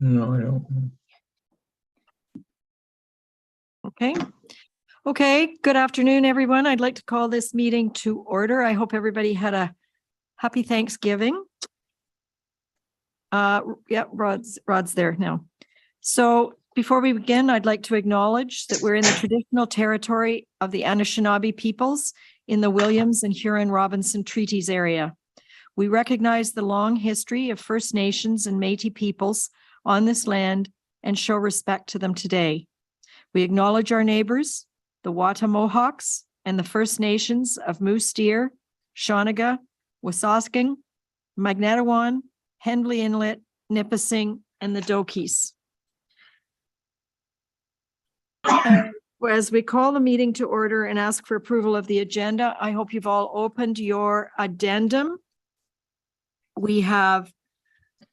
No, I don't. Okay. Good afternoon, everyone. I'd like to call this meeting to order. I hope everybody had a happy Thanksgiving. Yeah, Rod's there now. So before we begin, I'd like to acknowledge that we're in the traditional territory of the Anishinaabe peoples in the Williams and Huron-Robinson Treaties area. We recognize the long history of First Nations and Métis peoples on this land and show respect to them today. We acknowledge our neighbors, the Wata Mohawks, and the First Nations of Moose Deer, Shawniga, Wasausking, Magnetawan, Henley Inlet, Nipissing, and the Dokis. As we call the meeting to order and ask for approval of the agenda, I hope you've all opened your addendum. We have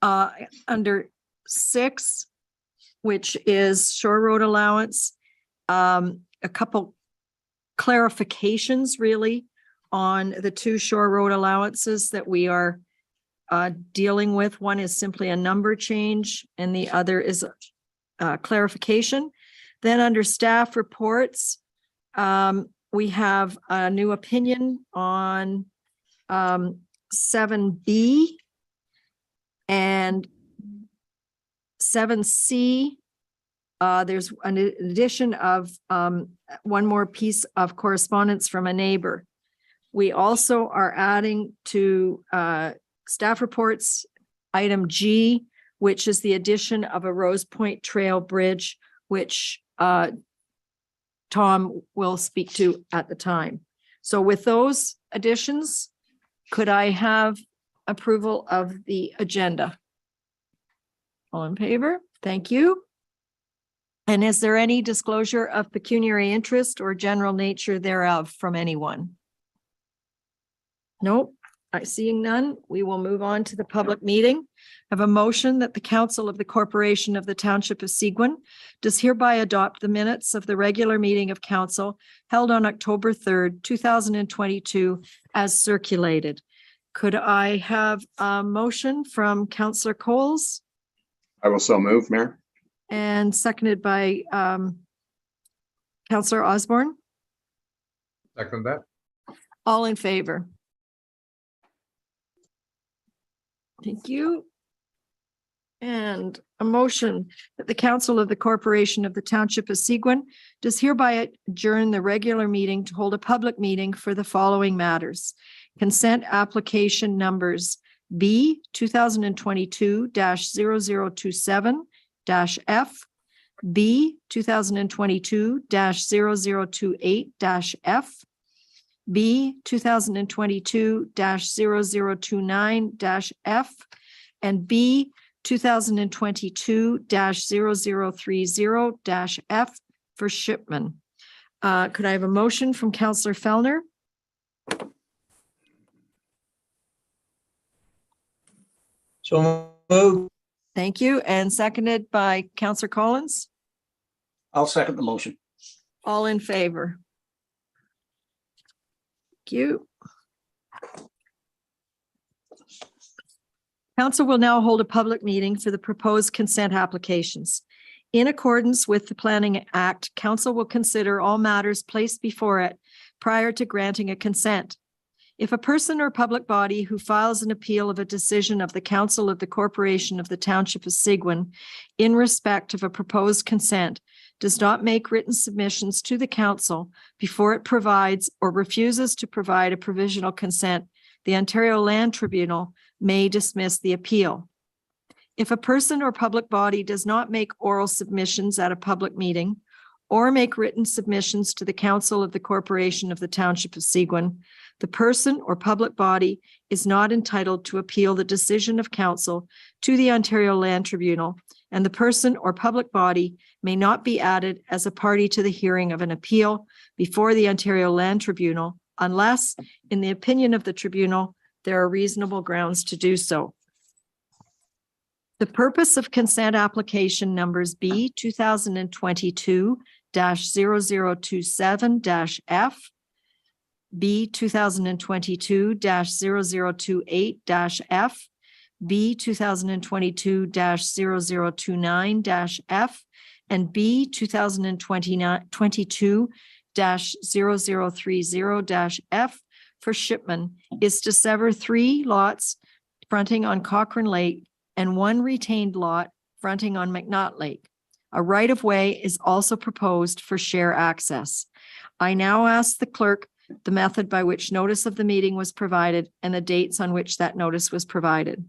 under 6, which is Shore Road Allowance, a couple clarifications really on the 2 Shore Road allowances that we are dealing with. One is simply a number change and the other is a clarification. Then under staff reports, we have a new opinion on 7B and 7C. There's an addition of one more piece of correspondence from a neighbor. We also are adding to staff reports item G, which is the addition of a Rose Point Trail Bridge, which Tom will speak to at the time. So with those additions, could I have approval of the agenda? All in favor? Thank you. And is there any disclosure of pecuniary interest or general nature thereof from anyone? Nope. Seeing none, we will move on to the public meeting. I have a motion that the Council of the Corporation of the Township of Seguin does hereby adopt the minutes of the regular meeting of Council held on October 3rd, 2022 as circulated. Could I have a motion from Councillor Coles? I will so move, Mayor. And seconded by Councillor Osborne. Second that. All in favor? Thank you. And a motion that the Council of the Corporation of the Township of Seguin does hereby adjourn the regular meeting to hold a public meeting for the following matters. Consent application numbers B 2022-0027-F, B 2022-0028-F, B 2022-0029-F, and B 2022-0030-F for Shipman. Could I have a motion from Councillor Fellner? So moved. Thank you. And seconded by Councillor Collins. I'll second the motion. All in favor? Thank you. Council will now hold a public meeting for the proposed consent applications. In accordance with the Planning Act, Council will consider all matters placed before it prior to granting a consent. If a person or public body who files an appeal of a decision of the Council of the Corporation of the Township of Seguin in respect of a proposed consent does not make written submissions to the Council before it provides or refuses to provide a provisional consent, the Ontario Land Tribunal may dismiss the appeal. If a person or public body does not make oral submissions at a public meeting or make written submissions to the Council of the Corporation of the Township of Seguin, the person or public body is not entitled to appeal the decision of Council to the Ontario Land Tribunal, and the person or public body may not be added as a party to the hearing of an appeal before the Ontario Land Tribunal unless, in the opinion of the Tribunal, there are reasonable grounds to do so. The purpose of consent application numbers B 2022-0027-F, B 2022-0028-F, B 2022-0029-F, and B 2022-0030-F for Shipman is to sever 3 lots fronting on Cochrane Lake and 1 retained lot fronting on McNaught Lake. A right-of-way is also proposed for share access. I now ask the clerk the method by which notice of the meeting was provided and the dates on which that notice was provided.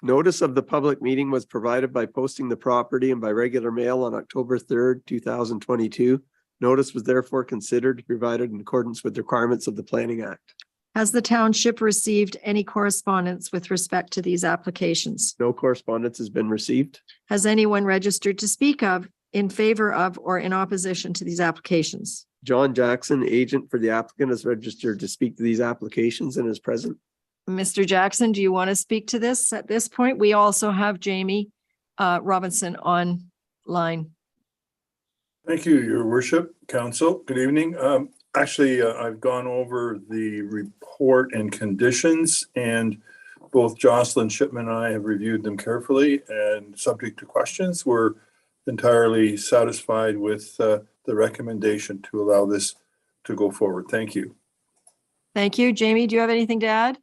Notice of the public meeting was provided by posting the property and by regular mail on October 3rd, 2022. Notice was therefore considered to be provided in accordance with the requirements of the Planning Act. Has the township received any correspondence with respect to these applications? No correspondence has been received. Has anyone registered to speak of, in favor of, or in opposition to these applications? John Jackson, agent for the applicant, is registered to speak to these applications and is present. Mr. Jackson, do you want to speak to this at this point? We also have Jamie Robinson online. Thank you, Your Worship, Council. Good evening. Actually, I've gone over the report and conditions, and both Jocelyn Shipman and I have reviewed them carefully, and subject to questions, we're entirely satisfied with the recommendation to allow this to go forward. Thank you. Thank you. Jamie, do you have anything to add?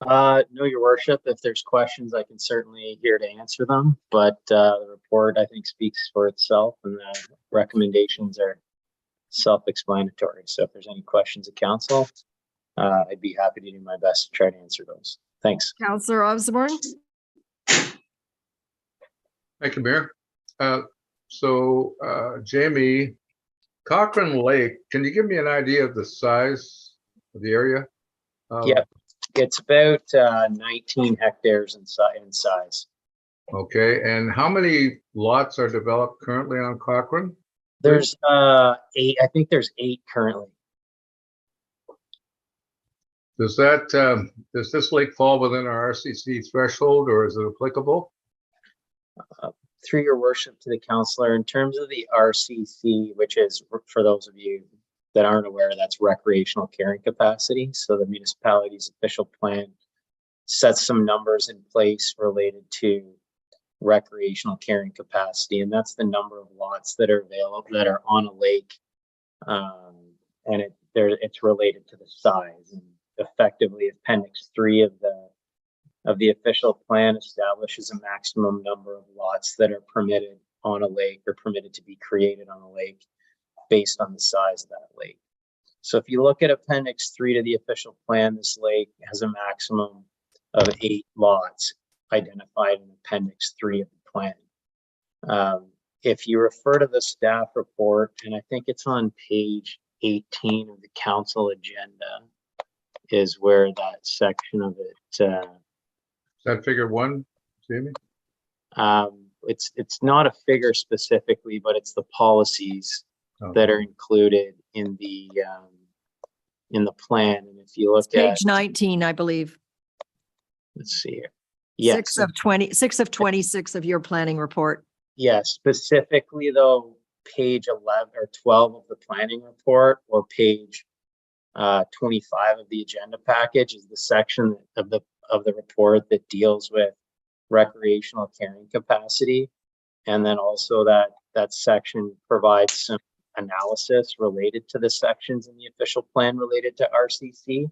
No, Your Worship. If there's questions, I can certainly here to answer them. But the report, I think, speaks for itself, and the recommendations are self-explanatory. So if there's any questions of council, I'd be happy to do my best to try to answer those. Thanks. Councillor Osborne? Thank you, Mayor. Jamie, Cochrane Lake, can you give me an idea of the size of the area? Yeah, it's about 19 hectares in size. Okay, and how many lots are developed currently on Cochrane? There's 8. I think there's 8 currently. Does this lake fall within our RCC threshold, or is it applicable? Through Your Worship to the councillor, in terms of the RCC, which is, for those of you that aren't aware, that's recreational carrying capacity. So the municipality's official plan sets some numbers in place related to recreational carrying capacity, and that's the number of lots that are available that are on a lake, and it's related to the size. And effectively, Appendix 3 of the official plan establishes a maximum number of lots that are permitted on a lake or permitted to be created on a lake based on the size of that lake. So if you look at Appendix 3 to the official plan, this lake has a maximum of 8 lots identified in Appendix 3 of the plan. If you refer to the staff report, and I think it's on page 18 of the council agenda, is where that section of it. Is that figure 1, Jamie? It's not a figure specifically, but it's the policies that are included in the plan. And if you look at Page 19, I believe. Let's see here. Yes. 6 of 26 of your planning report. Yeah, specifically though, page 11 or 12 of the planning report, or page 25 of the agenda package, is the section of the report that deals with recreational carrying capacity. And then also that section provides some analysis related to the sections in the official plan related to RCC.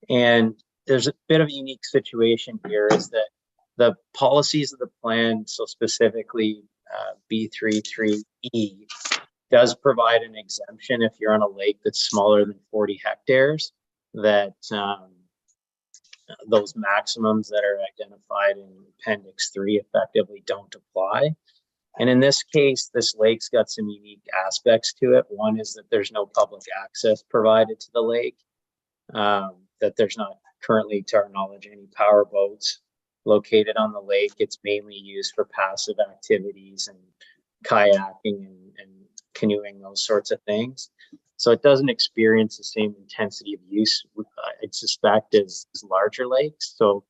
And there's a bit of a unique situation here, is that the policies of the plan, so specifically B33E, does provide an exemption if you're on a lake that's smaller than 40 hectares, that those maximums that are identified in Appendix 3 effectively don't apply. And in this case, this lake's got some unique aspects to it. One is that there's no public access provided to the lake, that there's not currently, to our knowledge, any power boats located on the lake. It's mainly used for passive activities and kayaking and canoeing, those sorts of things. So it doesn't experience the same intensity of use, I'd suspect, as larger lakes. So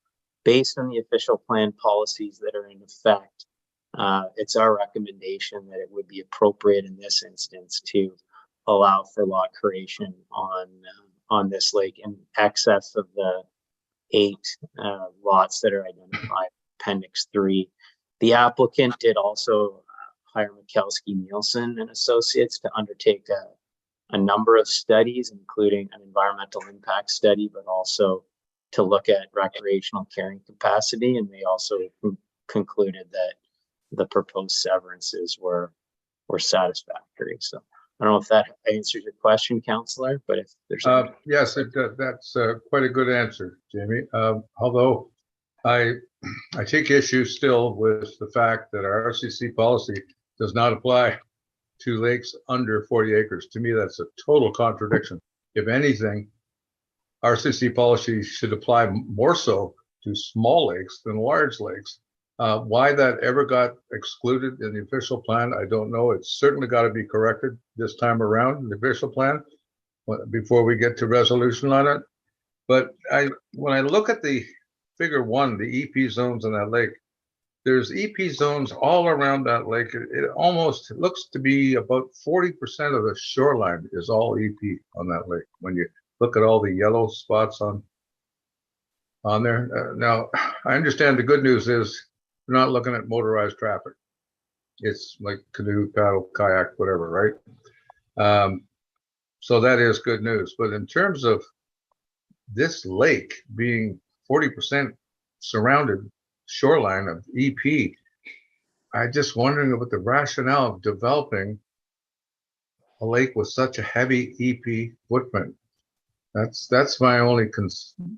based on the official plan policies that are in effect, it's our recommendation that it would be appropriate in this instance to allow for lot creation on this lake in excess of lots that are identified in Appendix 3. The applicant did also hire Mikkelski Nielsen and Associates to undertake a number of studies, including an environmental impact study, but also to look at recreational carrying capacity. And they also concluded that the proposed severances were satisfactory. So I don't know if that answers your question, Councillor, but if there's yes, that's quite a good answer, Jamie. Although I take issue still with the fact that our RCC policy does not apply to lakes under 40 acres. To me, that's a total contradiction. If anything, RCC policy should apply more so to small lakes than large lakes. Why that ever got excluded in the official plan, I don't know. It's certainly got to be corrected this time around in the official plan before we get to resolution on it. But when I look at the figure 1, the EP zones in that lake, there's EP zones all around that lake. It almost looks to be about 40% of the shoreline is all EP on that lake. When you look at all the yellow spots on there. Now, I understand the good news is we're not looking at motorized traffic. It's like canoe, paddle, kayak, whatever, right? So that is good news. But in terms of this lake being 40% surrounded shoreline of EP, I'm just wondering about the rationale of developing a lake with such a heavy EP footprint. That's my only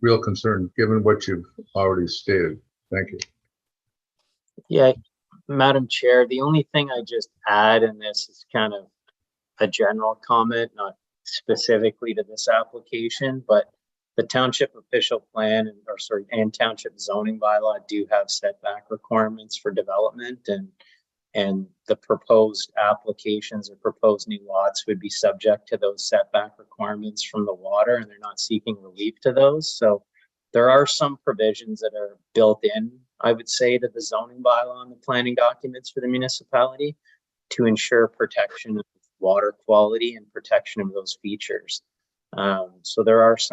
real concern, given what you've already stated. Thank you. Yeah, Madam Chair, the only thing I just add, and this is kind of a general comment, not specifically to this application, but the township official plan and township zoning bylaw do have setback requirements for development, and the proposed applications or proposed new lots would be subject to those setback requirements from the water, and they're not seeking relief to those. So there are some provisions that are built in, I would say, to the zoning bylaw and the planning documents for the municipality to ensure protection of water quality and protection of those features. So there's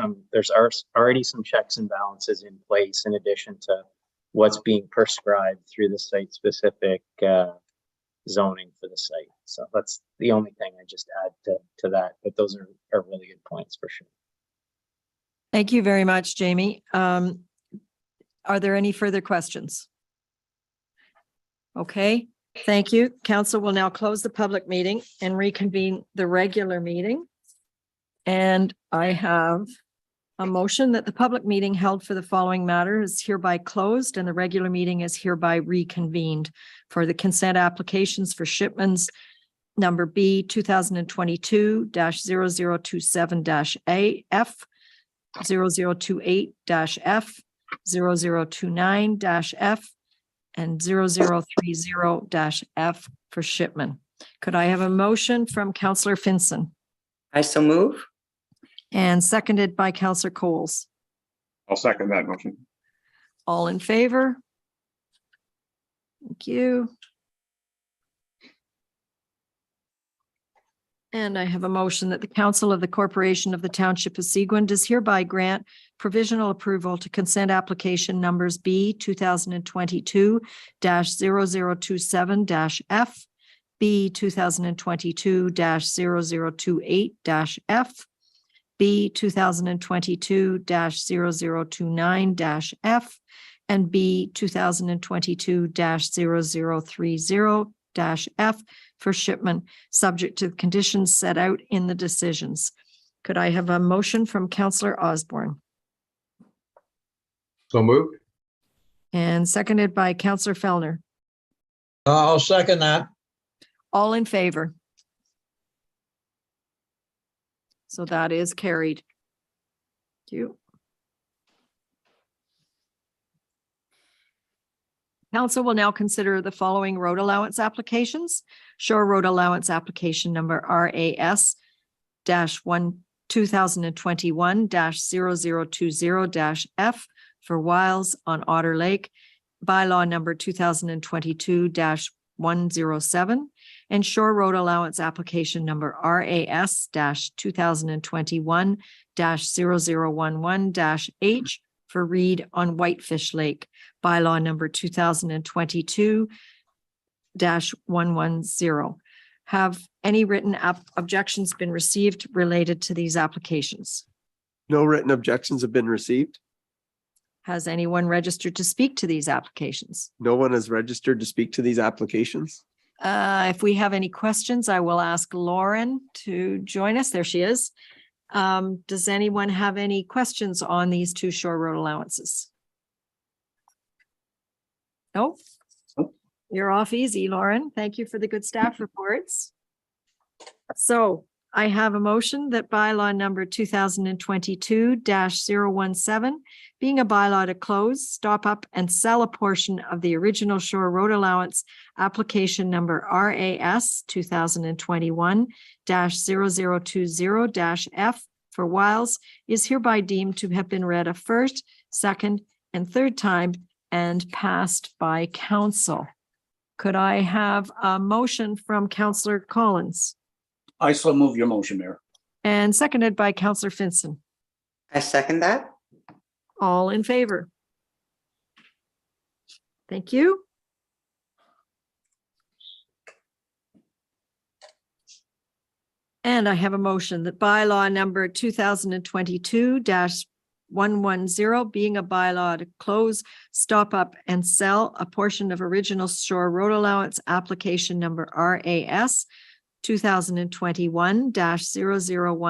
already some checks and balances in place in addition to what's being prescribed through the site-specific zoning for the site. So that's the only thing I just add to that. But those are really good points for sure. Thank you very much, Jamie. Are there any further questions? Okay, thank you. Council will now close the public meeting and reconvene the regular meeting. And I have a motion that the public meeting held for the following matter is hereby closed and the regular meeting is hereby reconvened for the consent applications for shipments number B 2022-0027-AF, 0028-F, 0029-F, and 0030-F for shipment. Could I have a motion from Councillor Finson? I so move. And seconded by Councillor Coles. I'll second that motion. All in favor? Thank you. And I have a motion that the Council of the Corporation of the Township of Seguin does hereby grant provisional approval to consent application numbers B 2022-0027-F, B 2022-0028-F, B 2022-0029-F, and B 2022-0030-F for shipment, subject to the conditions set out in the decisions. Could I have a motion from Councillor Osborne? So moved. And seconded by Councillor Fellner. I'll second that. All in favor? So that is carried. Thank you. Council will now consider the following road allowance applications. Shore Road Allowance Application Number RAS-1 2021-0020-F for Wiles on Otter Lake, Bylaw Number 2022-107, and Shore Road Allowance Application Number RAS-2021-0011-H for Reed on Whitefish Lake, bylaw number 2022-110. Have any written objections been received related to these applications? No written objections have been received. Has anyone registered to speak to these applications? No one has registered to speak to these applications. If we have any questions, I will ask Lauren to join us. There she is. Does anyone have any questions on these two shore road allowances? No? You're off easy, Lauren. Thank you for the good staff reports. So I have a motion that bylaw number 2022-017, being a bylaw to close, stop up, and sell a portion of the original shore road allowance application number RAS 2021-0020-F for Wiles is hereby deemed to have been read a first, second, and third time and passed by council. Could I have a motion from Councillor Collins I so move your motion, Mayor. and seconded by Councillor Finson? I second that. All in favor? Thank you. And I have a motion that bylaw number 2022-110, being a bylaw to close, stop up, and sell a portion of original shore road allowance application number RAS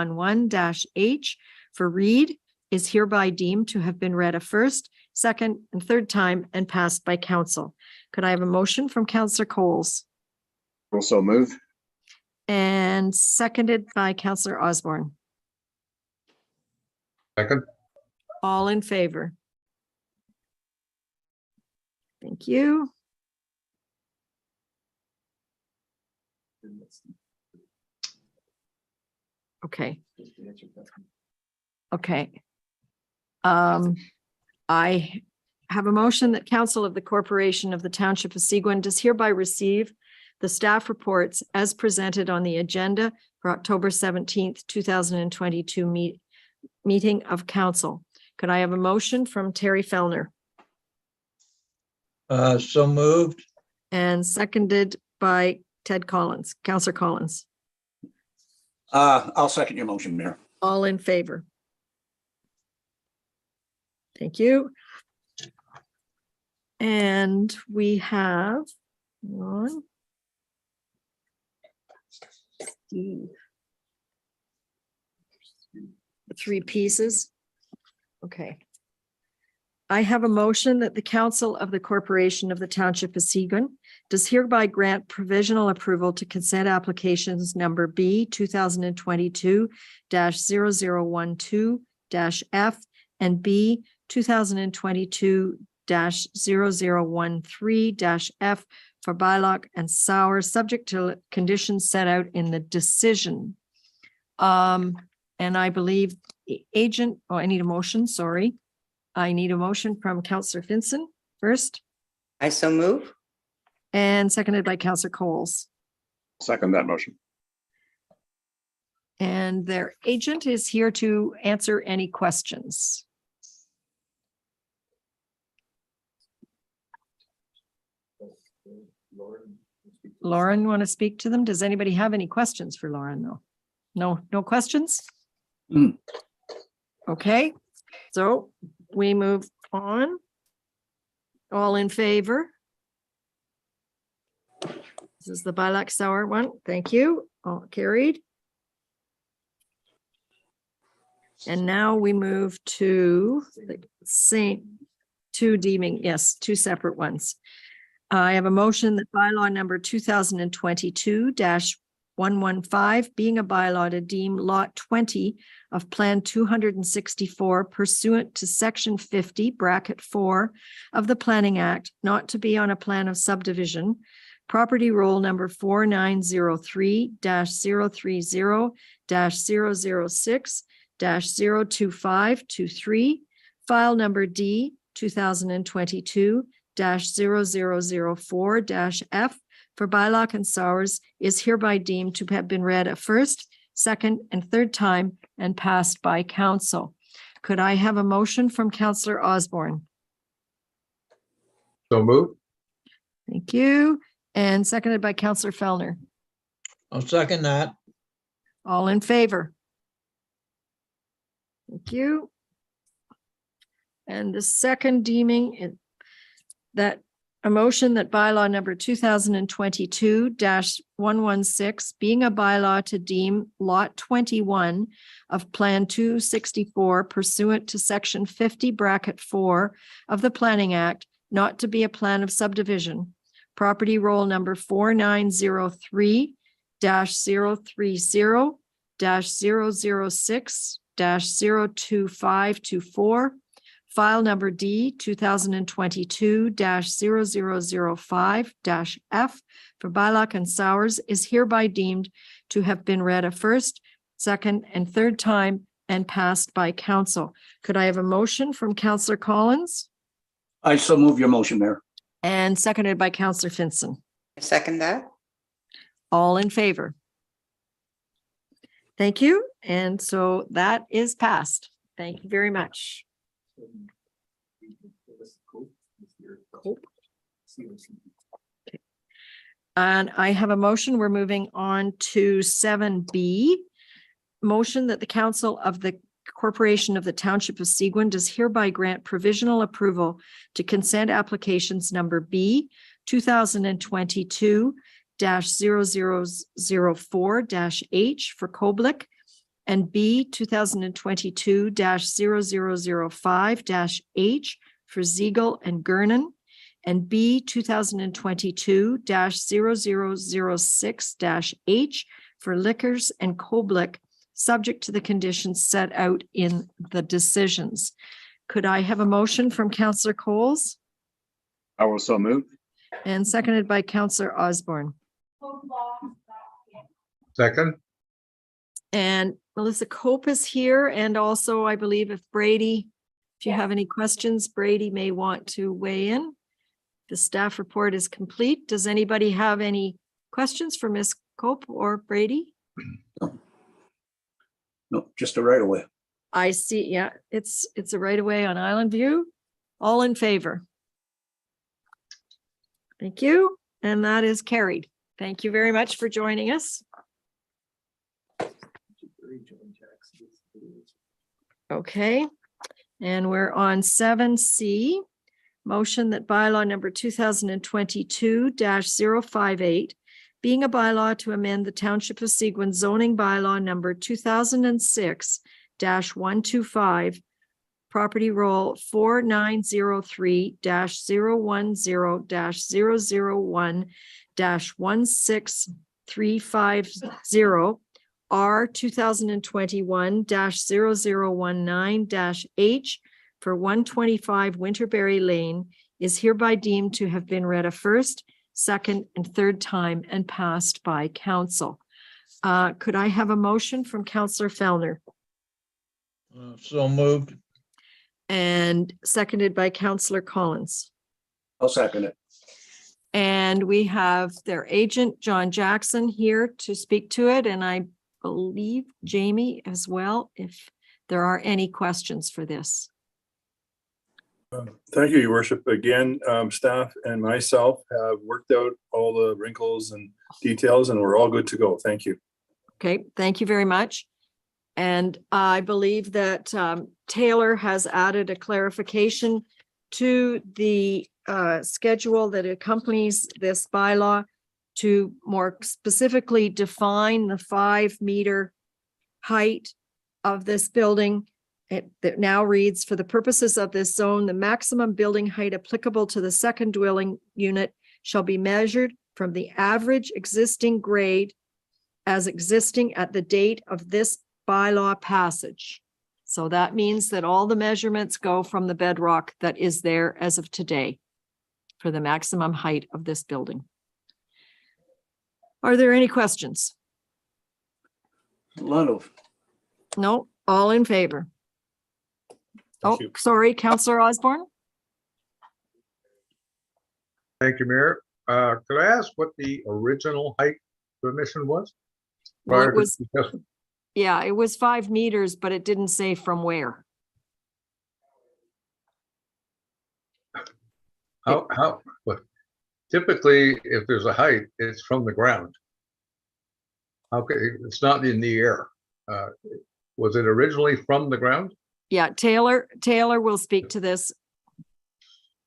2021-0011-H for Reed is hereby deemed to have been read a first, second, and third time and passed by council. Could I have a motion from Councillor Coles Also move. and seconded by Councillor Osborne? Second. All in favor? Thank you. Okay. Okay. I have a motion that Council of the Corporation of the Township of Seguin does hereby receive the staff reports as presented on the agenda for October 17th, 2022 meeting of council. Could I have a motion from Terry Fellner So moved. and seconded by Ted Collins, Councillor Collins? I'll second your motion, Mayor. All in favor? Thank you. And we have one. The three pieces. Okay. I have a motion that the Council of the Corporation of the Township of Seguin does hereby grant provisional approval to consent applications number B 2022-0012-F and B 2022-0013-F for Bylock and Sauer, subject to conditions set out in the decision. And I believe the agent, I need a motion, sorry. I need a motion from Councillor Finson first I so move. and seconded by Councillor Coles. Second that motion. And their agent is here to answer any questions. Lauren, want to speak to them? Does anybody have any questions for Lauren though? No questions? Mm. Okay, so we move on. All in favor? This is the Bylack Sauer one. Thank you. All carried. And now we move to the same two deeming, yes, two separate ones. I have a motion that bylaw number 2022-115, being a bylaw to deem lot 20 of Plan 264 pursuant to Section 50, bracket 4 of the Planning Act, not to be on a plan of subdivision, property roll number 4903-030-006-02523, file number D 2022-0004-F for Bylock and Sowers is hereby deemed to have been read a first, second, and third time and passed by council. Could I have a motion from Counselor Osborne? So moved. Thank you. And seconded by Counselor Fellner. I'll second that. All in favor? Thank you. And the second deeming that a motion that bylaw number 2022-116 being a bylaw to deem lot 21 of Plan 264 pursuant to section 50(4) of the Planning Act not to be a plan of subdivision. Property roll number 4903-006-02524. File number D 2022-0005-F for Bylock and Sowers is hereby deemed to have been read a first, second, and third time and passed by council. Could I have a motion from Councillor Collins I so move your motion, Mayor. and seconded by Councillor Finson? I second that. All in favor? Thank you. And so that is passed. Thank you very much. And I have a motion. We're moving on to 7B. Motion that the Council of the Corporation of the Township of Seguin does hereby grant provisional approval to consent applications number B 2022-0004-H for Koblik and B 2022-0005-H for Ziegel and Gernon, and B 2022-0006-H for Liquors and Koblik, subject to the conditions set out in the decisions. Could I have a motion from Councillor Coles I will so move. and seconded by Councillor Osborne? Second. And Melissa Cope is here, and also I believe if Brady, if you have any questions, Brady may want to weigh in. The staff report is complete. Does anybody have any questions for Ms. Cope or Brady? No, just a right away. I see, yeah, it's a right away on Island View. All in favor? Thank you, and that is carried. Thank you very much for joining us. Okay, and we're on 7C. Motion that bylaw number 2022-058, being a bylaw to amend the Township of Seguin zoning bylaw number 2006-125, property roll 4903-010-001-16350, R 2021-0019-H for 125 Winterberry Lane is hereby deemed to have been read a first, second, and third time and passed by council. Could I have a motion from Councillor Fellner So moved. and seconded by Councillor Collins? I'll second it. And we have their agent, John Jackson, here to speak to it, and I believe Jamie as well, if there are any questions for this. Thank you, Your Worship. Again, staff and myself have worked out all the wrinkles and details, and we're all good to go. Thank you. Okay, thank you very much. And I believe that Taylor has added a clarification to the schedule that accompanies this bylaw to more specifically define the 5-meter height of this building. That now reads, for the purposes of this zone, the maximum building height applicable to the second dwelling unit shall be measured from the average existing grade as existing at the date of this bylaw passage. So that means that all the measurements go from the bedrock that is there as of today for the maximum height of this building. Are there any questions? A lot of. No, all in favor? Oh, Thank you. sorry, Councillor Osborne? Thank you, Mayor. Could I ask what the original height permission was? Well, Prior it to was, discussion? yeah, it was 5 meters, but it didn't say from where. But typically, if there's a height, it's from the ground. Okay, it's not in the air. Was it originally from the ground? Yeah, Taylor will speak to this.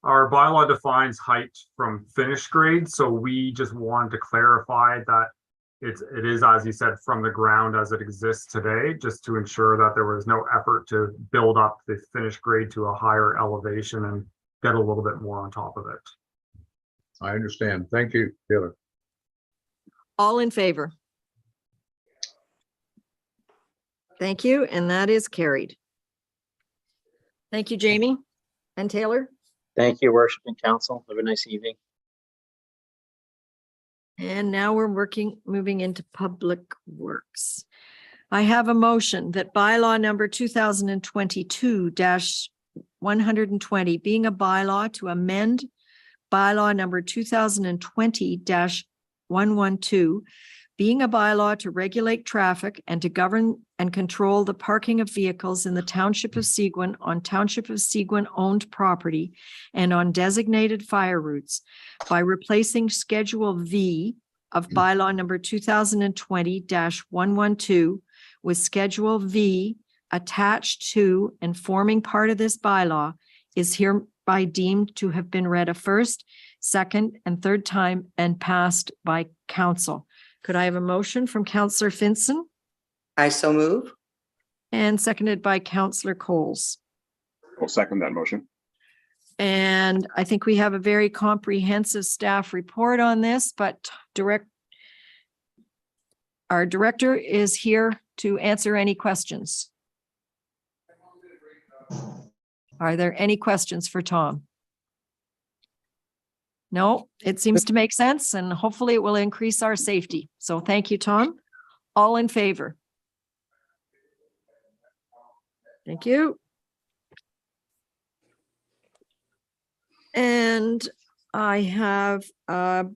Our bylaw defines height from finished grade, so we just wanted to clarify that it is, as you said, from the ground as it exists today, just to ensure that there was no effort to build up the finished grade to a higher elevation and get a little bit more on top of it. I understand. Thank you, Taylor. All in favor? Thank you, and that is carried. Thank you, Jamie and Taylor. Thank you, Worship and Council. Have a nice evening. And now we're moving into Public Works. I have a motion that bylaw number 2022-120 being a bylaw to amend bylaw number 2020-112, being a bylaw to regulate traffic and to govern and control the parking of vehicles in the Township of Seguin on Township of Seguin owned property and on designated fire routes by replacing Schedule V of bylaw number 2020-112 with Schedule V attached to and forming part of this bylaw is hereby deemed to have been read a first, second, and third time and passed by council. Could I have a motion from Councillor Finson I so move. and seconded by Councillor Coles? I'll second that motion. And I think we have a very comprehensive staff report on this, but our director is here to answer any questions. Are there any questions for Tom? No, it seems to make sense and hopefully it will increase our safety. So thank you, Tom. All in favor? Thank you. And I have a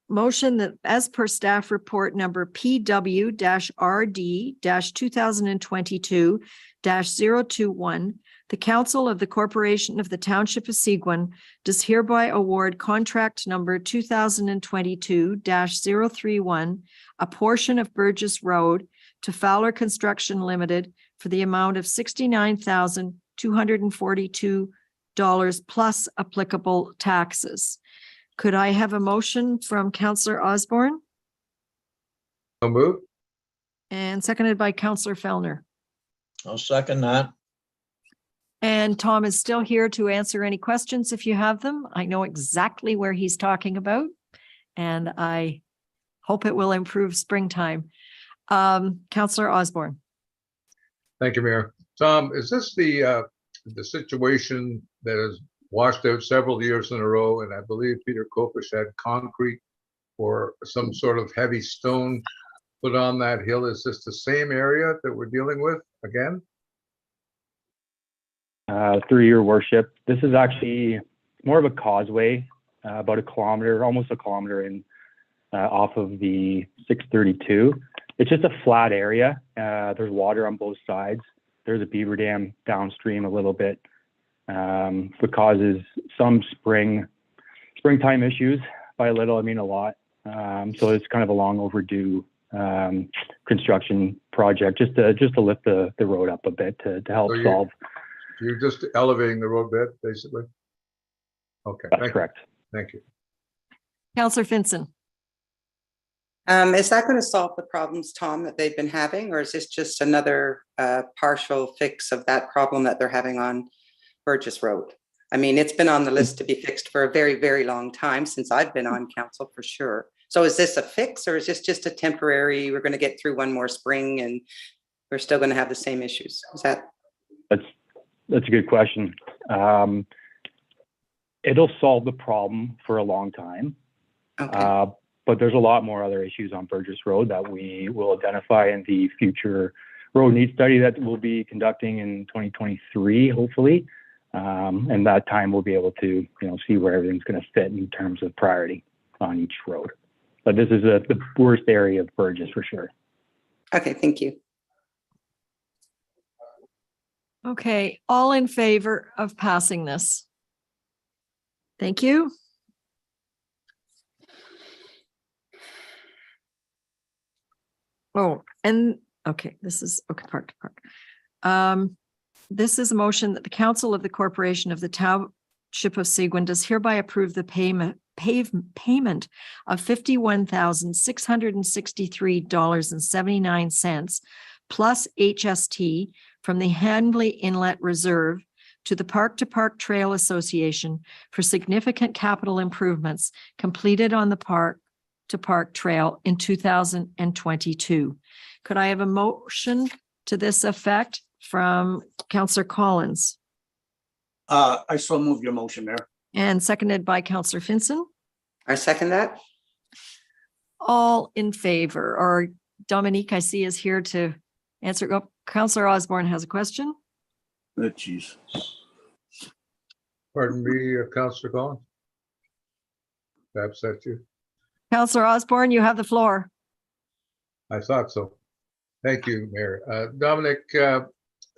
motion that as per staff report number PW-RD-2022-021, the Council of the Corporation of the Township of Seguin does hereby award contract number 2022-031, a portion of Burgess Road to Fowler Construction Limited for the amount of $69,242 plus applicable taxes. Could I have a motion from Councillor Osborne So moved. and seconded by Councillor Fellner? I'll second that. And Tom is still here to answer any questions if you have them. I know exactly where he's talking about, and I hope it will improve springtime. Councillor Osborne. Thank you, Mayor. Tom, is this the situation that has washed out several years in a row? And I believe Peter Kopish had concrete or some sort of heavy stone put on that hill. Is this the same area that we're dealing with again? Through your worship, this is actually more of a causeway, about a kilometer, almost a kilometer in off of the 632. It's just a flat area. There's water on both sides. There's a beaver dam downstream a little bit, that causes some springtime issues. By a little, I mean a lot. So it's kind of a long overdue construction project just to lift the road up a bit to help So solve. You're just elevating the roadbed, basically? Okay. That's correct. Thank you. Councillor Finson. Is that going to solve the problems, Tom, that they've been having, or is this just another partial fix of that problem that they're having on Burgess Road? I mean, it's been on the list to be fixed for a very, very long time since I've been on council for sure. So is this a fix or is this just a temporary, we're going to get through one more spring and we're still going to have the same issues? Is that? That's a good question. It'll solve the problem for a long time. Okay. But there's a lot more other issues on Burgess Road that we will identify in the future road needs study that we'll be conducting in 2023, hopefully. And that time we'll be able to, see where everything's going to fit in terms of priority on each road. But this is the worst area of Burgess for sure. Okay, thank you. Okay, all in favor of passing this? Thank you. Oh, and, okay, this is, okay, park to park. This is a motion that the council of the corporation of the Township of Seguin does hereby approve the payment of $51,663.79 plus HST from the Henley Inlet Reserve to the Park to Park Trail Association for significant capital improvements completed on the Park to Park Trail in 2022. Could I have a motion to this effect from Councillor Collins I so move your motion, Mayor. and seconded by Councillor Finson? I second that. All in favor, or Dominique, I see is here to answer. Oh, Councillor Osborne has a question. Jeez. Pardon me, Councillor Collins? Perhaps that's you. Councillor Osborne, you have the floor. I thought so. Thank you, Mayor. Dominic,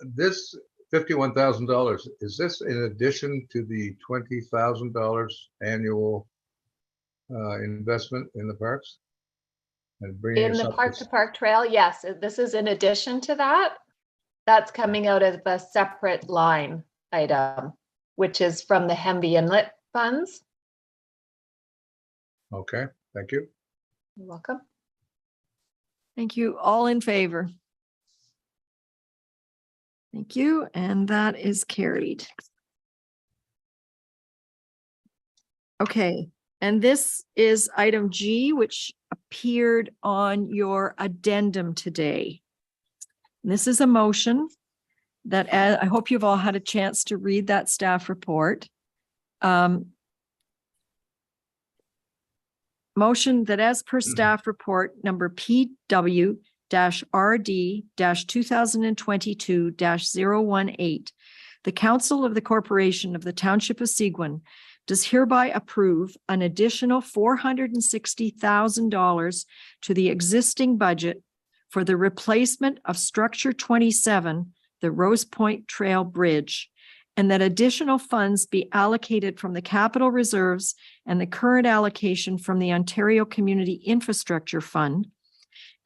this $51,000, is this in addition to the $20,000 annual investment in the parks? And bringing In us the up Park to Park Trail, yes, this is in addition to that. That's coming out of a separate line item, which is from the Henley Inlet funds. Okay, thank you. You're welcome. Thank you. All in favor? Thank you. And that is carried. Okay. And this is item G, which appeared on your addendum today. And this is a motion that I hope you've all had a chance to read that staff report. Motion that as per staff report number PW-RD-2022-018, the Council of the Corporation of the Township of Seguin does hereby approve an additional $460,000 to the existing budget for the replacement of Structure 27, the Rose Point Trail Bridge, and that additional funds be allocated from the capital reserves and the current allocation from the Ontario Community Infrastructure Fund.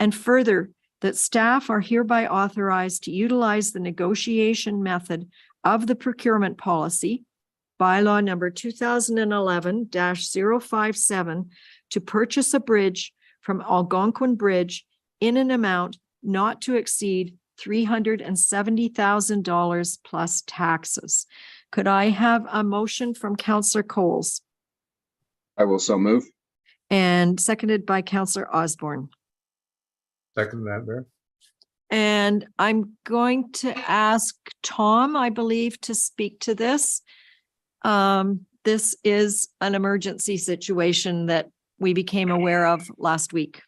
And further, that staff are hereby authorized to utilize the negotiation method of the procurement policy, bylaw number 2011-057, to purchase a bridge from Algonquin Bridge in an amount not to exceed $370,000 plus taxes. Could I have a motion from Councillor Coles I will so move. and seconded by Councillor Osborne? Second that, Mayor. And I'm going to ask Tom, I believe, to speak to this. This is an emergency situation that we became aware of last week.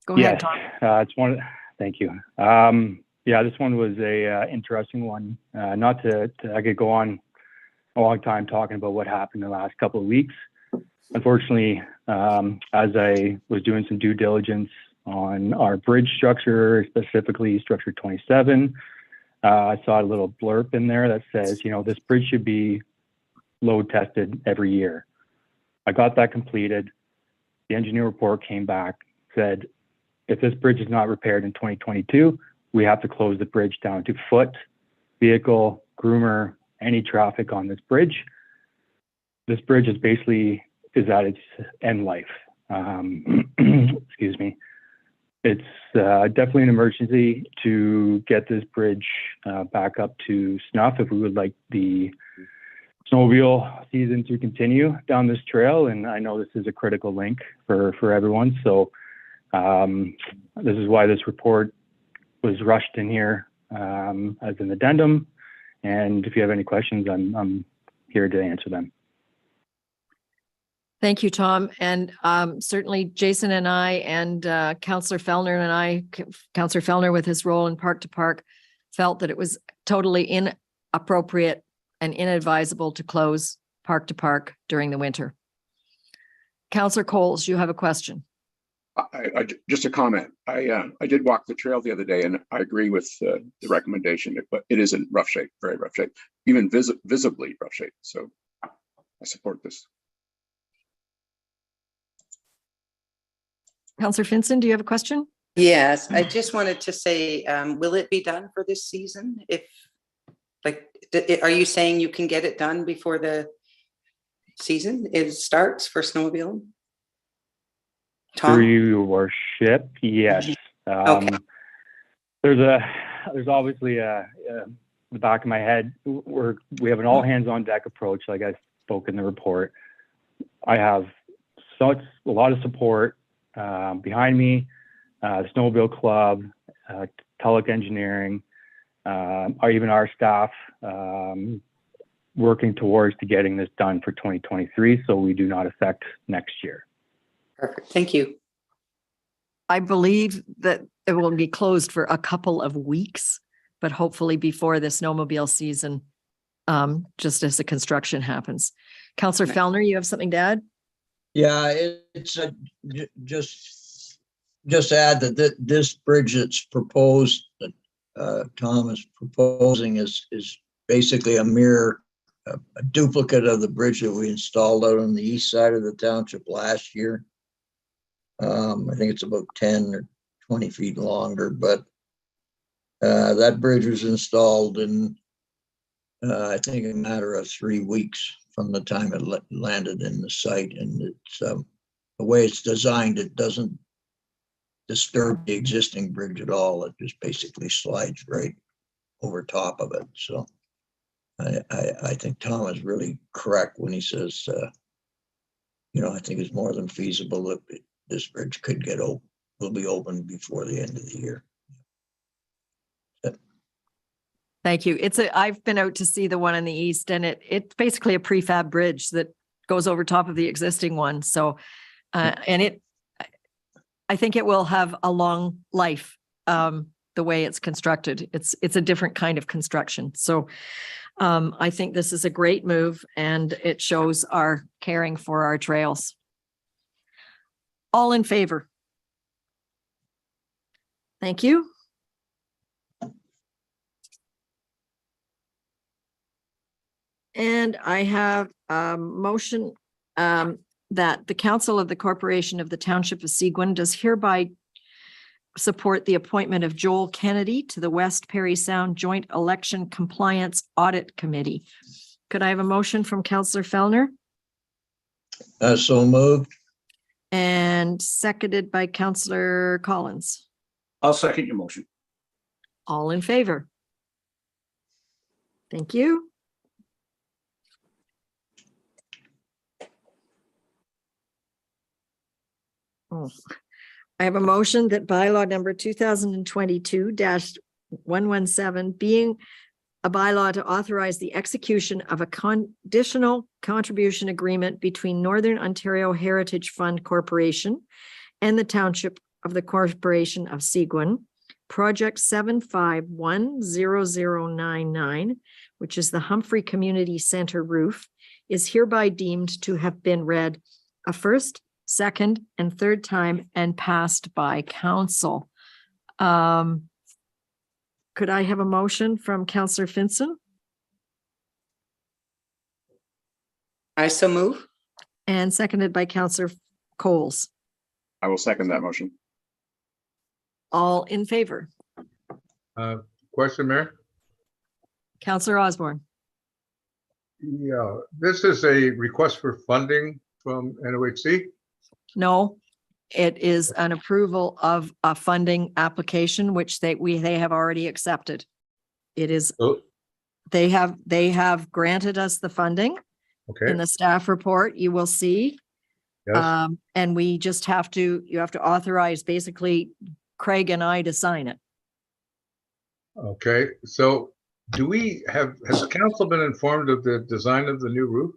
Go ahead, Tom. It's one. Thank you. This one was a interesting one. Not to I could go on a long time talking about what happened in the last couple of weeks. Unfortunately, as I was doing some due diligence on our bridge structure, specifically Structure 27, I saw a little blurb in there that says, this bridge should be load tested every year. I got that completed. The engineer report came back, said, if this bridge is not repaired in 2022, we have to close the bridge down to foot, vehicle, groomer, any traffic on this bridge. This bridge is at its end life. Excuse me. It's definitely an emergency to get this bridge back up to snuff if we would like the snowmobile season to continue down this trail. And I know this is a critical link for everyone. So this is why this report was rushed in here as an addendum. And if you have any questions, I'm here to answer them. Thank you, Tom. And certainly Jason and I and Councillor Fellner and I, Councillor Fellner with his role in Park to Park, felt that it was totally inappropriate and inadvisable to close Park to Park during the winter. Councillor Coles, you have a question. Just a comment. I did walk the trail the other day, and I agree with the recommendation, but it is in rough shape, very rough shape, even visibly rough shape. So I support this. Councillor Finson, do you have a question? Yes, I just wanted to say, will it be done for this season? If, like, are you saying you can get it done before the season starts for snowmobiling? Tom? Through your worship, yes. Okay. There's obviously the back of my head. We have an all hands on deck approach, like I spoke in the report. I have a lot of support behind me. The Snowmobile Club, Tulloch Engineering, or even our staff working towards getting this done for 2023, so we do not affect next year. Perfect. Thank you. I believe that it will be closed for a couple of weeks, but hopefully before the snowmobile season, just as the construction happens. Councillor Fellner, you have something to add? Yeah, it's just add that this bridge that's proposed, that Tom is proposing is basically a mirror, a duplicate of the bridge that we installed out on the east side of the township last year. I think it's about 10 or 20 feet longer, but that bridge was installed in, I think, a matter of 3 weeks from the time it landed in the site. And it's the way it's designed, it doesn't disturb the existing bridge at all. It just basically slides right over top of it. So I think Tom is really correct when he says, I think it's more than feasible that this bridge could will be open before the end of the year. Thank you. I've been out to see the one in the east, and it's basically a prefab bridge that goes over top of the existing one. So, I think it will have a long life, the way it's constructed. It's a different kind of construction. So, I think this is a great move, and it shows our caring for our trails. All in favor? Thank you. And I have a motion that the Council of the Corporation of the Township of Seguin does hereby support the appointment of Joel Kennedy to the West Perry Sound Joint Election Compliance Audit Committee. Could I have a motion from Councillor Fellner? So moved. And seconded by Councillor Collins. I'll second your motion. All in favor? Thank you. I have a motion that bylaw number 2022-117 being a bylaw to authorize the execution of a conditional contribution agreement between Northern Ontario Heritage Fund Corporation and the Township of the Corporation of Seguin, Project 75100099, which is the Humphrey Community Center roof, is hereby deemed to have been read a first, second, and third time and passed by council. Could I have a motion from Councillor Finson? I so move. And seconded by Councillor Coles. I will second that motion. All in favor? Question, Mayor? Councillor Osborne. Yeah, this is a request for funding from NOHC. No, it is an approval of a funding application, which they have already accepted. It is, Oh, they have granted us the funding. okay. In the staff report, you will see. Yes. And we just you have to authorize basically Craig and I to sign it. Okay. So has council been informed of the design of the new roof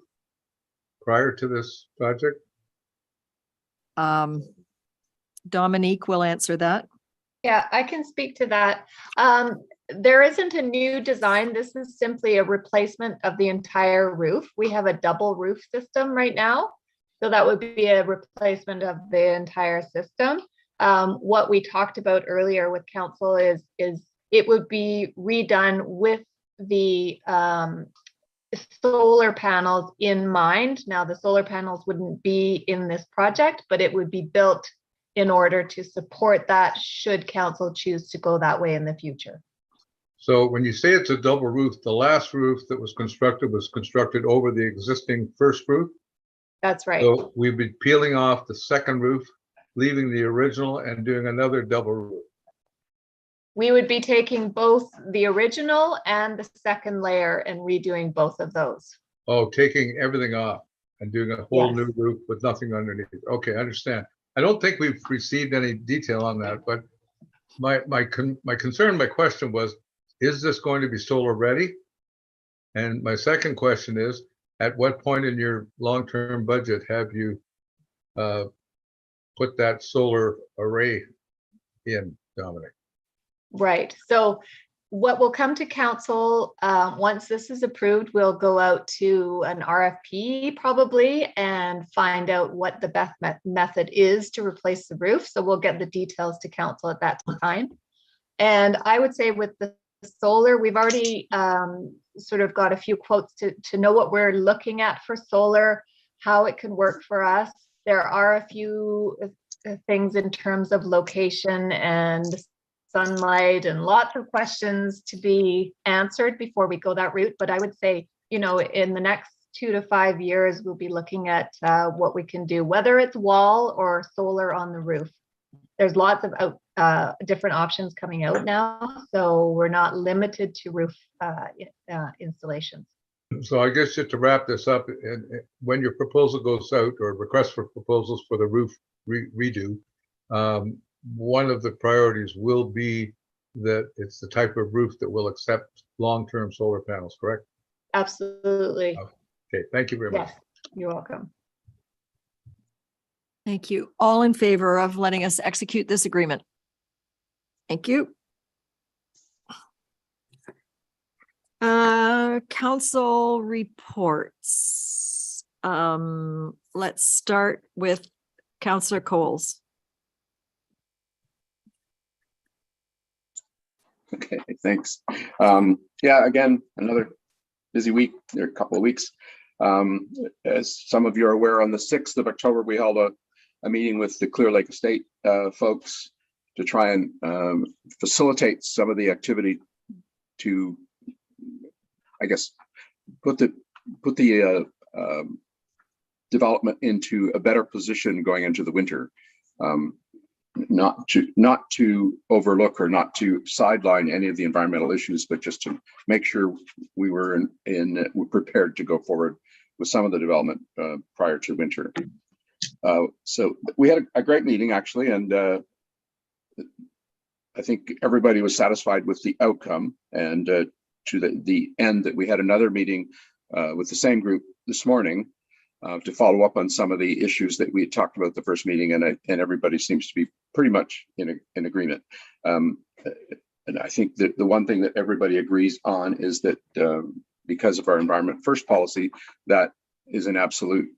prior to this project? Dominique will answer that. Yeah, I can speak to that. There isn't a new design. This is simply a replacement of the entire roof. We have a double roof system right now. So that would be a replacement of the entire system. What we talked about earlier with council is it would be redone with the solar panels in mind. Now, the solar panels wouldn't be in this project, but it would be built in order to support that should council choose to go that way in the future. So when you say it's a double roof, the last roof that was constructed over the existing first roof? That's right. So we'd be peeling off the second roof, leaving the original and doing another double roof. We would be taking both the original and the second layer and redoing both of those. Oh, taking everything off and doing a whole Yes. new roof with nothing underneath. Okay, I understand. I don't think we've received any detail on that, but my concern, my question was, is this going to be solar ready? And my second question is, at what point in your long-term budget have you put that solar array in, Dominic? Right. So what will come to council, once this is approved, we'll go out to an RFP probably and find out what the best method is to replace the roof. So we'll get the details to council at that time. And I would say with the solar, we've already sort of got a few quotes to know what we're looking at for solar, how it can work for us. There are a few things in terms of location and sunlight and lots of questions to be answered before we go that route. But I would say, you know, in the next 2 to 5 years, we'll be looking at what we can do, whether it's wall or solar on the roof. There's lots of different options coming out now, so we're not limited to roof installations. So I guess just to wrap this up, and when your proposal goes out or request for proposals for the roof redo, one of the priorities will be that it's the type of roof that will accept long-term solar panels, correct? Absolutely. Okay, thank you very much. Yes, you're welcome. Thank you. All in favor of letting us execute this agreement? Thank you. Council reports. Let's start with Councillor Coles. Okay, thanks. Yeah, again, another busy week, or a couple of weeks. As some of you are aware, on the 6th of October, we held a meeting with the Clear Lake Estate folks to try and facilitate some of the activity to, I guess, put the development into a better position going into the winter. Not to overlook or not to sideline any of the environmental issues, but just to make sure we were prepared to go forward with some of the development prior to winter. So we had a great meeting actually, and I think everybody was satisfied with the outcome. And to the end that we had another meeting with the same group this morning to follow up on some of the issues that we had talked about at the first meeting, and everybody seems to be pretty much in agreement. And I think that the one thing that everybody agrees on is that because of our environment first policy, that is an absolute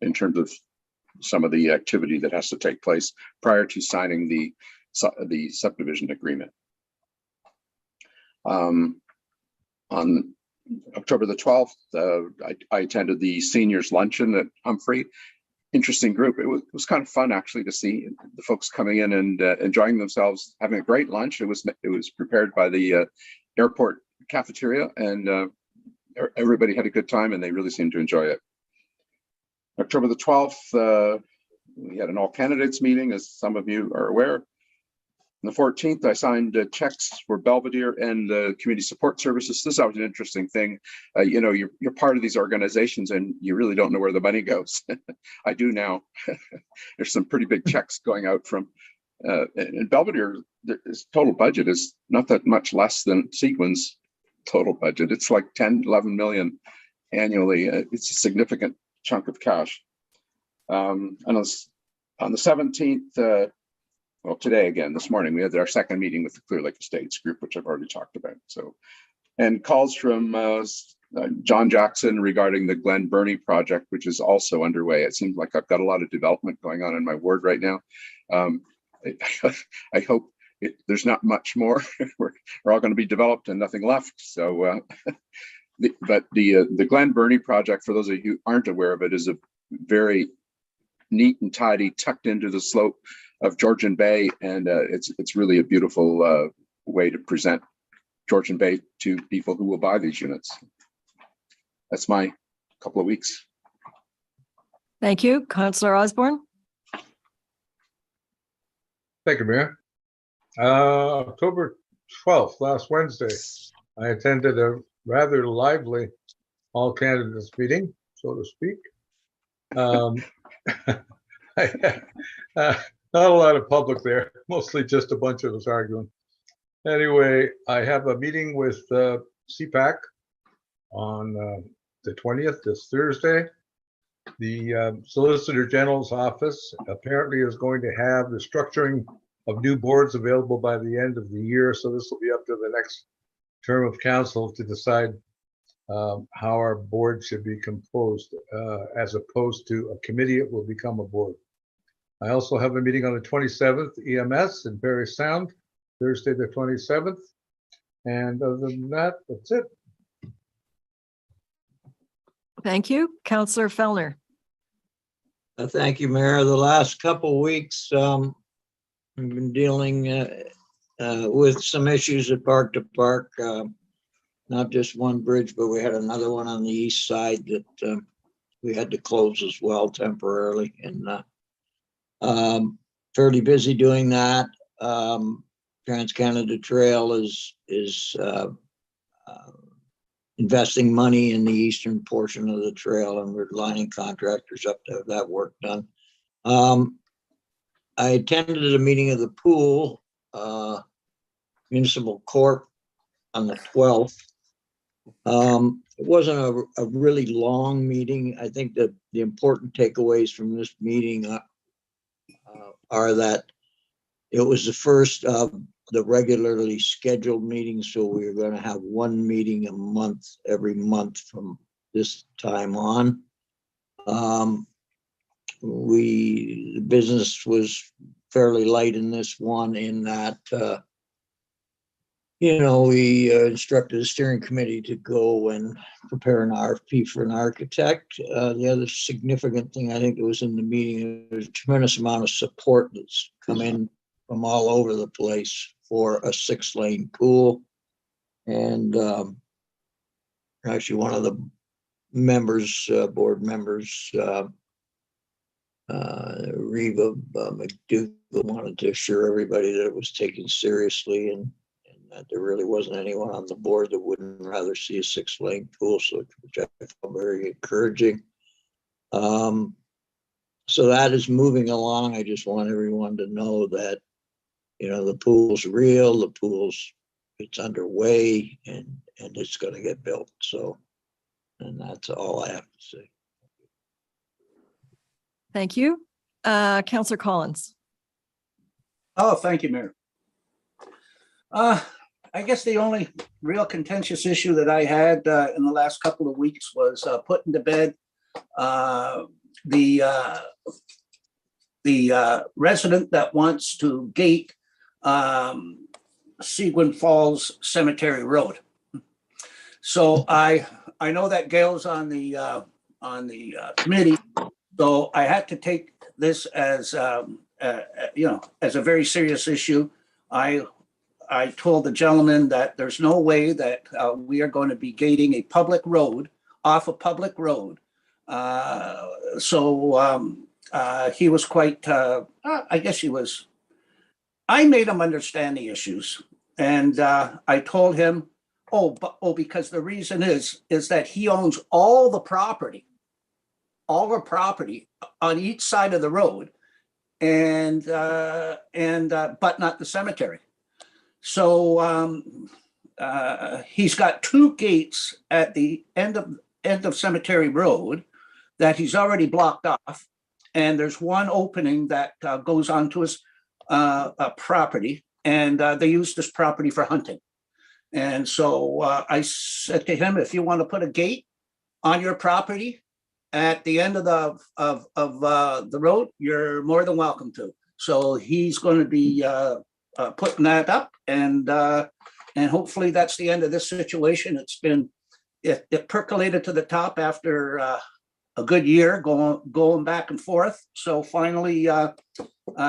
in terms of some of the activity that has to take place prior to signing the subdivision agreement. On October the 12th, I attended the seniors luncheon at Humphrey. Interesting group. It was kind of fun actually to see the folks coming in and enjoying themselves, having a great lunch. It was prepared by the airport cafeteria, and everybody had a good time, and they really seemed to enjoy it. October the 12th, we had an all candidates meeting, as some of you are aware. On the 14th, I signed checks for Belvedere and Community Support Services. This was an interesting thing. You know, you're part of these organizations and you really don't know where the money goes. I do now. There's some pretty big checks going out from, and Belvedere, its total budget is not that much less than Seguin's total budget. It's like 10, 11 million annually. It's a significant chunk of cash. And on the 17th, well, today again, this morning, we had our second meeting with the Clear Lake Estates group, which I've already talked about. So, and calls from John Jackson regarding the Glen Burnie project, which is also underway. It seems like I've got a lot of development going on in my ward right now. I hope there's not much more. We're all going to be developed and nothing left. So, but the Glen Burnie project, for those of you who aren't aware of it, is a very neat and tidy, tucked into the slope of Georgian Bay, and it's really a beautiful way to present Georgian Bay to people who will buy these units. That's my couple of weeks. Thank you. Councillor Osborne. Thank you, Mayor. October 12th, last Wednesday, I attended a rather lively all candidates meeting, so to speak. Not a lot of public there, mostly just a bunch of us arguing. Anyway, I have a meeting with CPAC on the 20th, this Thursday. The Solicitor General's office apparently is going to have the structuring of new boards available by the end of the year. So this will be up to the next term of council to decide how our board should be composed, as opposed to a committee. It will become a board. I also have a meeting on the 27th, EMS in Parry Sound, Thursday the 27th. And other than that, that's it. Thank you. Councillor Fellner. Thank you, Mayor. The last couple of weeks, we've been dealing with some issues at Park to Park. Not just one bridge, but we had another one on the east side that we had to close as well temporarily. And fairly busy doing that. Trans-Canada Trail is investing money in the eastern portion of the trail, and we're lining contractors up to have that work done. I attended a meeting of the pool municipal court on the 12th. It wasn't a really long meeting. I think that the important takeaways from this meeting are that it was the first of the regularly scheduled meetings, so we were going to have one meeting a month, every month from this time on. The business was fairly light in this one, in that we instructed the steering committee to go and prepare an RFP for an architect. The other significant thing I think that was in the meeting, there's a tremendous amount of support that's come in from all over the place for a 6-lane pool. And actually one of the members, board members, Reva McDougall, wanted to assure everybody that it was taken seriously, and that there really wasn't anyone on the board that wouldn't rather see a 6-lane pool, so which I found very encouraging. So that is moving along. I just want everyone to know that, the pool's real, it's underway, and it's going to get built. So, and that's all I have to say. Thank you. Councillor Collins. Oh, thank you, Mayor. I guess the only real contentious issue that I had in the last couple of weeks was putting to bed the resident that wants to gate Seguin Falls Cemetery Road. So I know that Gail's on the committee, so I had to take this as as a very serious issue. I told the gentleman that there's no way that we are going to be gating a public road off a public road. So he was quite, I made him understand the issues. And I told him, because the reason is that he owns all the property on each side of the road, and but not the cemetery. So he's got 2 gates at the end of Cemetery Road that he's already blocked off, and there's one opening that goes onto his property, and they use this property for hunting. And so I said to him, if you want to put a gate on your property at the end of the road, you're more than welcome to. So he's going to be putting that up, and hopefully that's the end of this situation. It percolated to the top after a good year going back and forth. So finally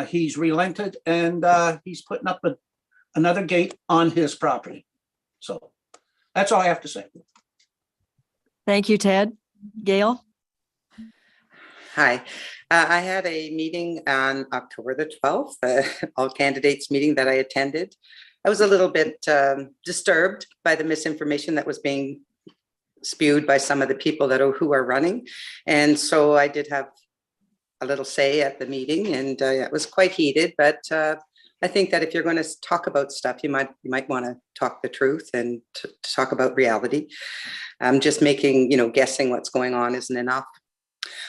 he's relented, and he's putting up another gate on his property. So that's all I have to say. Thank you, Ted. Gail? Hi, I had a meeting on October the 12th, all candidates meeting that I attended. I was a little bit disturbed by the misinformation that was being spewed by some of the people who are running. And so I did have a little say at the meeting, and it was quite heated, but I think that if you're going to talk about stuff, you might want to talk the truth and to talk about reality. Just making, guessing what's going on isn't enough.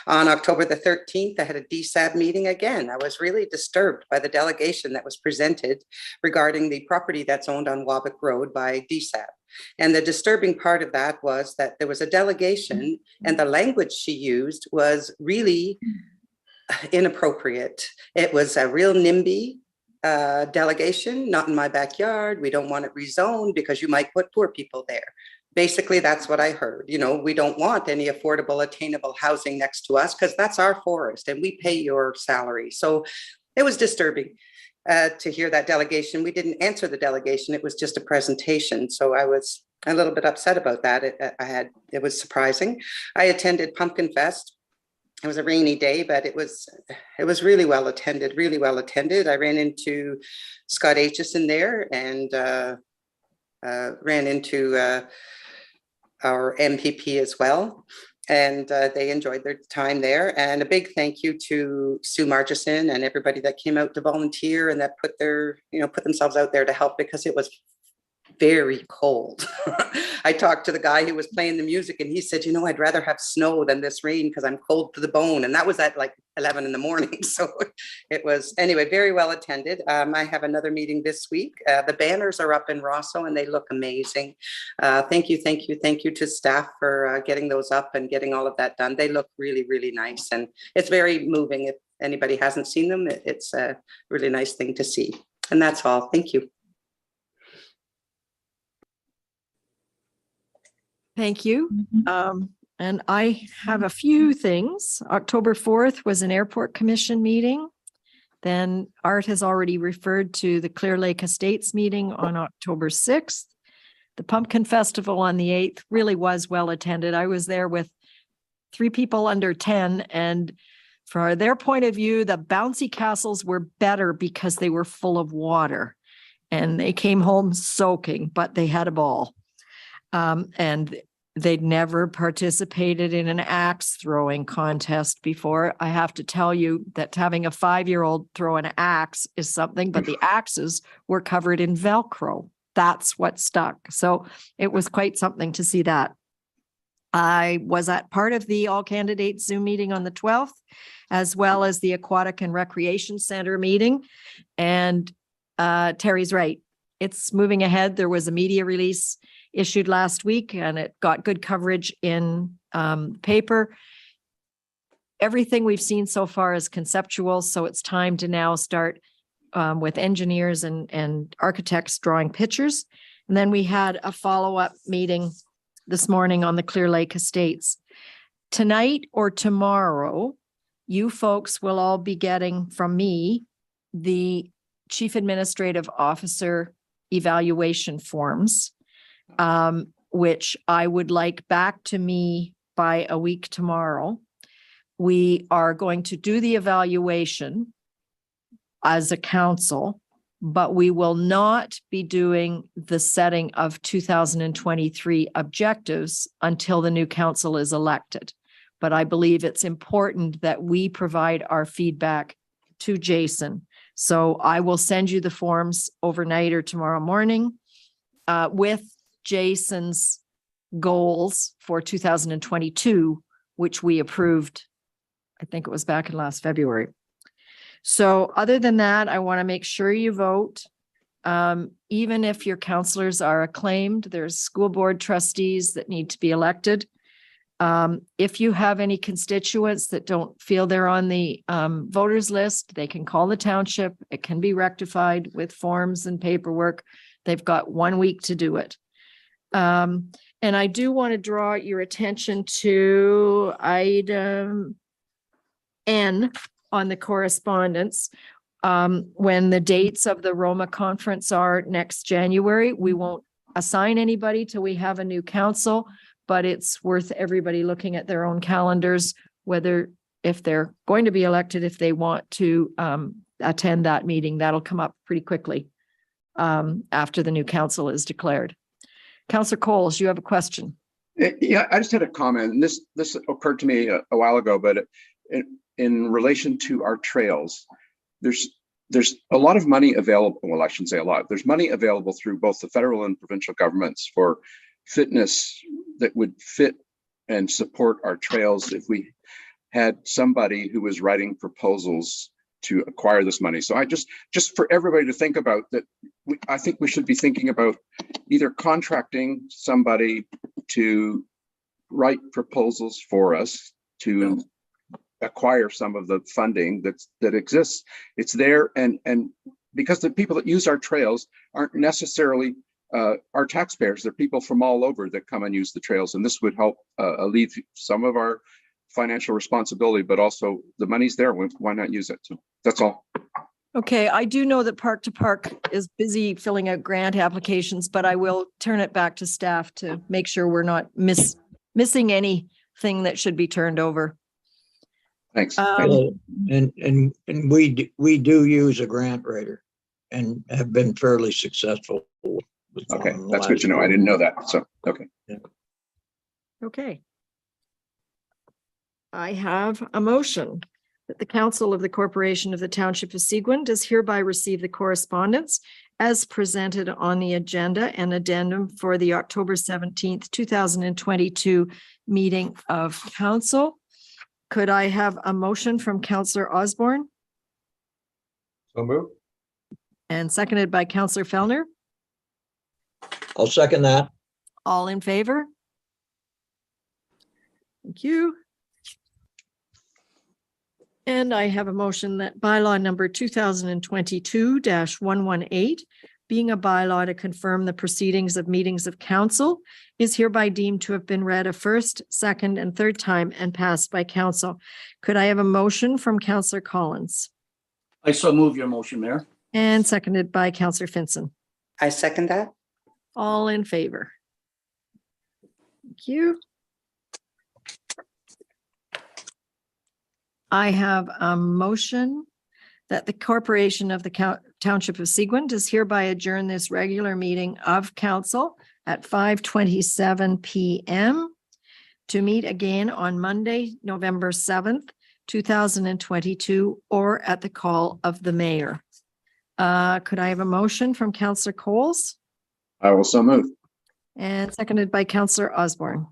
On October the 13th, I had a DSAB meeting again. I was really disturbed by the delegation that was presented regarding the property that's owned on Wabick Road by DSAB. And the disturbing part of that was that there was a delegation, and the language she used was really inappropriate. It was a real NIMBY delegation, not in my backyard. We don't want it rezoned because you might put poor people there. Basically, that's what I heard. We don't want any affordable, attainable housing next to us because that's our forest and we pay your salary. So it was disturbing to hear that delegation. We didn't answer the delegation. It was just a presentation. So I was a little bit upset about that. It was surprising. I attended Pumpkin Fest. It was a rainy day, but it was really well attended, really well attended. I ran into Scott Aitchison there, and ran into our MPP as well. And they enjoyed their time there. And a big thank you to Sue Margison and everybody that came out to volunteer and that put themselves out there to help, because it was very cold. I talked to the guy who was playing the music, and he said, I'd rather have snow than this rain because I'm cold to the bone. And that was at like 11 in the morning. So it was, anyway, very well attended. I have another meeting this week. The banners are up in Rosso and they look amazing. Thank you to staff for getting those up and getting all of that done. They look really, really nice. And it's very moving. If anybody hasn't seen them, it's a really nice thing to see. And that's all. Thank you. Thank you. And I have a few things. October 4th was an airport commission meeting. Then Art has already referred to the Clear Lake Estates meeting on October 6th. The Pumpkin Festival on the 8th really was well attended. I was there with 3 people under 10, and from their point of view, the bouncy castles were better because they were full of water, and they came home soaking, but they had a ball. And they'd never participated in an axe throwing contest before. I have to tell you that having a 5-year-old throw an axe is something, but the axes were covered in Velcro. That's what stuck. So it was quite something to see that. I was at part of the all candidates Zoom meeting on the 12th, as well as the Aquatic and Recreation Center meeting. And Terry's right. It's moving ahead. There was a media release issued last week, and it got good coverage in paper. Everything we've seen so far is conceptual, so it's time to now start with engineers and architects drawing pictures. And then we had a follow-up meeting this morning on the Clear Lake Estates. Tonight or tomorrow, you folks will all be getting from me the Chief Administrative Officer evaluation forms, which I would like back to me by a week tomorrow. We are going to do the evaluation as a council, but we will not be doing the setting of 2023 objectives until the new council is elected. But I believe it's important that we provide our feedback to Jason. So I will send you the forms overnight or tomorrow morning with Jason's goals for 2022, which we approved, I think it was back in last February. So other than that, I want to make sure you vote. Even if your counselors are acclaimed, there's school board trustees that need to be elected. If you have any constituents that don't feel they're on the voters list, they can call the township. It can be rectified with forms and paperwork. They've got 1 week to do it. And I do want to draw your attention to item N on the correspondence. When the dates of the Roma conference are next January, we won't assign anybody till we have a new council, but it's worth everybody looking at their own calendars, whether if they're going to be elected, if they want to attend that meeting. That'll come up pretty quickly after the new council is declared. Councillor Coles, you have a question. Yeah, I just had a comment, and this occurred to me a while ago, but in relation to our trails, there's a lot of money available. Well, I shouldn't say a lot. There's money available through both the federal and provincial governments for fitness that would fit and support our trails if we had somebody who was writing proposals to acquire this money. So I just for everybody to think about that, I think we should be thinking about either contracting somebody to write proposals for us to acquire some of the funding that exists. It's there, and because the people that use our trails aren't necessarily our taxpayers, they're people from all over that come and use the trails, and this would help alleviate some of our financial responsibility, but also the money's there. Why not use it? So that's all. Okay, I do know that Park to Park is busy filling out grant applications, but I will turn it back to staff to make sure we're not missing anything that should be turned over. Thanks. And we do use a grant writer and have been fairly successful. Okay, that's good to know. I didn't know that. So, okay. Yeah. Okay. I have a motion that the Council of the Corporation of the Township of Seguin does hereby receive the correspondence as presented on the agenda and addendum for the October 17th, 2022 meeting of council. Could I have a motion from Councillor Osborne So move. and seconded by Councillor Fellner? I'll second that. All in favor? Thank you. And I have a motion that bylaw number 2022-118, being a bylaw to confirm the proceedings of meetings of council, is hereby deemed to have been read a first, second, and third time and passed by council. Could I have a motion from Councillor Collins? I so move your motion, Mayor. And seconded by Councillor Finson. I second that. All in favor? Thank you. I have a motion that the corporation of the Township of Seguin does hereby adjourn this regular meeting of council at 5:27 p.m. to meet again on Monday, November 7th, 2022, or at the call of the mayor. Could I have a motion from Councillor Coles? I will so move. And seconded by Councillor Osborne.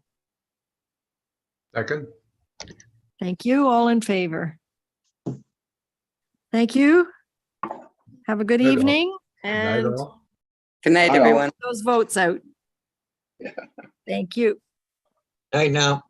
Second. Thank you. All in favor? Thank you. Have a good Good all. evening Night and all. Good night, Bye all. everyone. those votes out. Thank you. Hey, now.